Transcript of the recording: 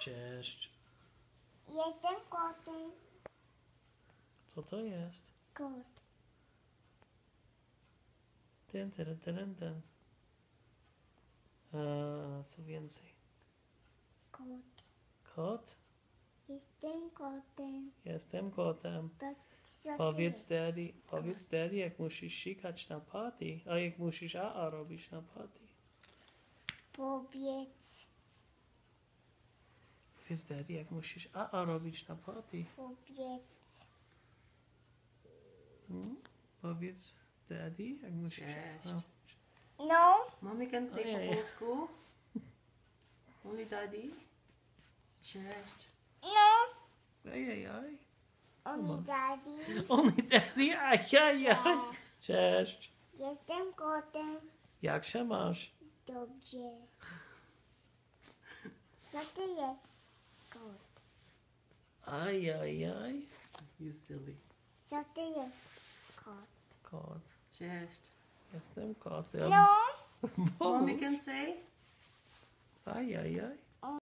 Cześć. Jestem kotem. Co to jest? Kot. Ten. Co więcej? Kot. Kot? Jestem kotem. Jestem kotem. To co Powiedz ty? daddy, jak musisz sikać na party, a jak musisz robić na party. Powiedz. Powiedz daddy, jak musisz robić na party. Powiedz. Powiedz daddy, jak musisz Cześć. No. Mommy can say Ojej. po polsku. Only daddy. Cześć. No. Ej. Only daddy. Only daddy, aj. Cześć. Cześć. Jestem kotem. Jak się masz? Dobrze. Co ty jest? Kot. Aj. You silly. Co ty jest? Kot. Kot. Cześć. Jestem kotem. No. Mommy can say. Aj.